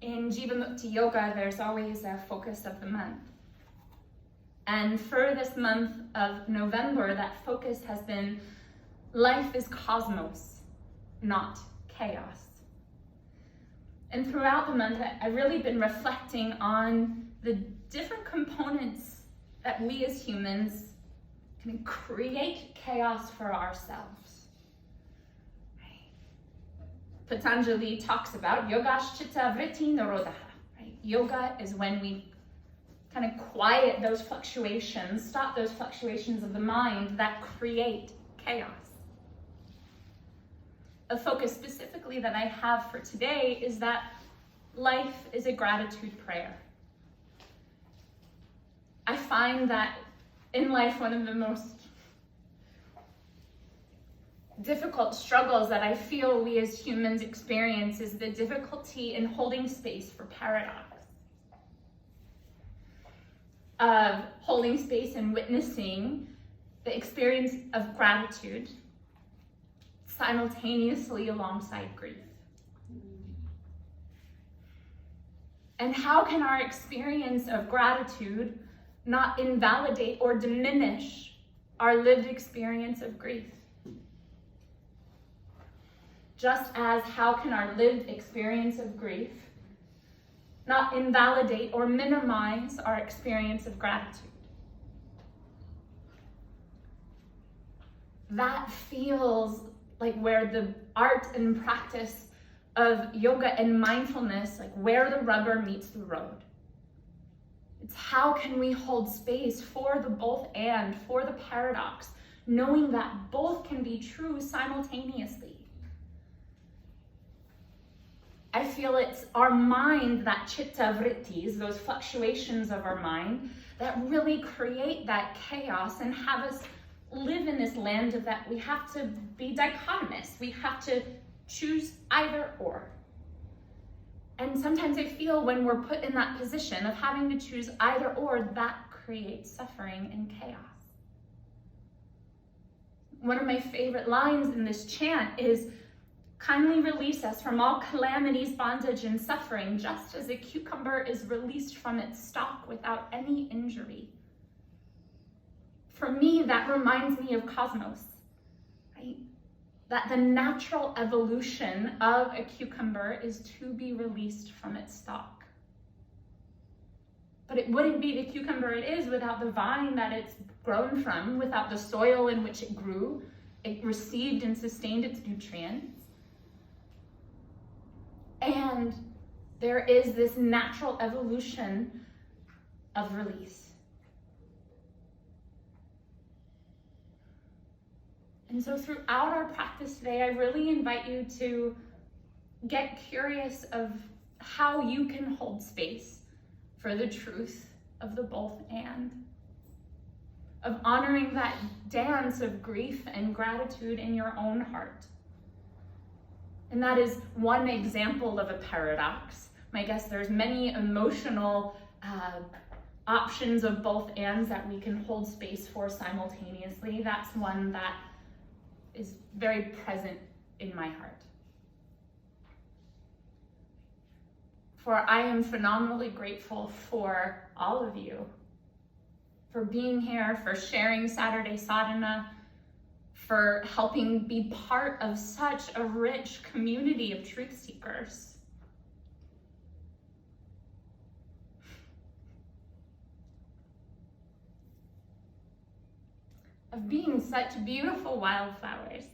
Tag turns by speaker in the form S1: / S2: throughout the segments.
S1: in Jivamukti Yoga, there's always a focus of the month. And for this month of November, that focus has been life is cosmos, not chaos. And throughout the month, I've really been reflecting on the different components that we as humans can create chaos for ourselves. Patanjali talks about yogash chitta vritti nirodha. Right? Yoga is when we kind of quiet those fluctuations, stop those fluctuations of the mind that create chaos. A focus specifically that I have for today is that life is a gratitude prayer. I find that in life, one of the most difficult struggles that I feel we as humans experience is the difficulty in holding space for paradox. Of holding space and witnessing the experience of gratitude simultaneously alongside grief. And how can our experience of gratitude not invalidate or diminish our lived experience of grief? Just as how can our lived experience of grief not invalidate or minimize our experience of gratitude? That feels like where the art and practice of yoga and mindfulness, like where the rubber meets the road. It's how can we hold space for the both and, for the paradox, knowing that both can be true simultaneously. I feel it's our mind, that chitta vrittis, those fluctuations of our mind, that really create that chaos and have us live in this land of that we have to be dichotomous. We have to choose either or. And sometimes I feel when we're put in that position of having to choose either or, that creates suffering and chaos. One of my favorite lines in this chant is, kindly release us from all calamities, bondage, and suffering, just as a cucumber is released from its stalk without any injury. For me, that reminds me of cosmos, right? That the natural evolution of a cucumber is to be released from its stalk. But it wouldn't be the cucumber it is without the vine that it's grown from, without the soil in which it grew, it received and sustained its nutrients. And there is this natural evolution of release. And so throughout our practice today, I really invite you to get curious of how you can hold space for the truth of the both and, of honoring that dance of grief and gratitude in your own heart. And that is one example of a paradox. I guess there's many emotional options of both ands that we can hold space for simultaneously. That's one that is very present in my heart. For I am phenomenally grateful for all of you, for being here, for sharing Saturday Sadhana, for helping be part of such a rich community of truth seekers. Of being such beautiful wildflowers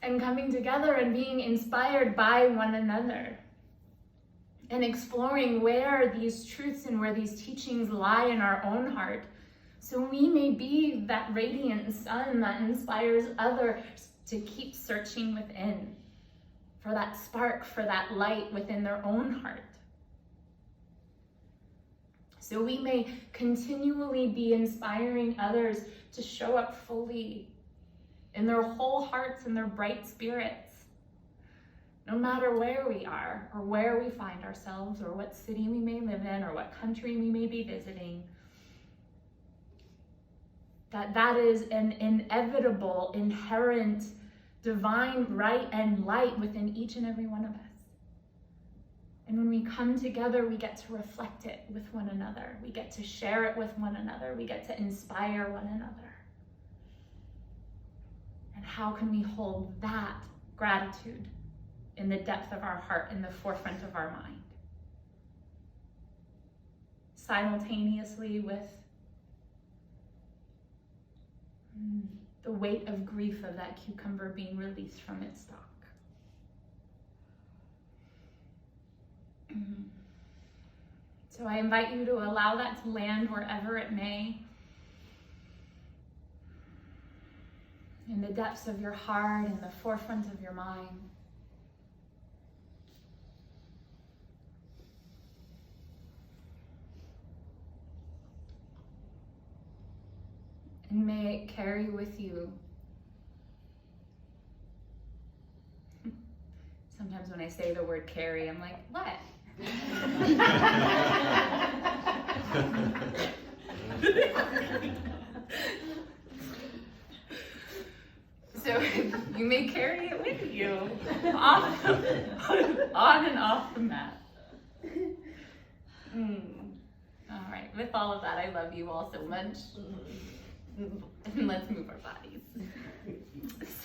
S1: and coming together and being inspired by one another and exploring where these truths and where these teachings lie in our own heart, so we may be that radiant sun that inspires others to keep searching within for that spark, for that light within their own heart. So we may continually be inspiring others to show up fully in their whole hearts and their bright spirits, no matter where we are or where we find ourselves or what city we may live in or what country we may be visiting. That is an inevitable, inherent, divine right and light within each and every one of us. And when we come together, we get to reflect it with one another. We get to share it with one another. We get to inspire one another. And how can we hold that gratitude in the depth of our heart, in the forefront of our mind? Simultaneously with the weight of grief of that cucumber being released from its stalk. So I invite you to allow that to land wherever it may, in the depths of your heart, in the forefront of your mind. And may it carry with you. Sometimes when I say the word carry, I'm like, what? So you may carry it with you on and off the mat. All right, with all of that, I love you all so much. And let's move our bodies.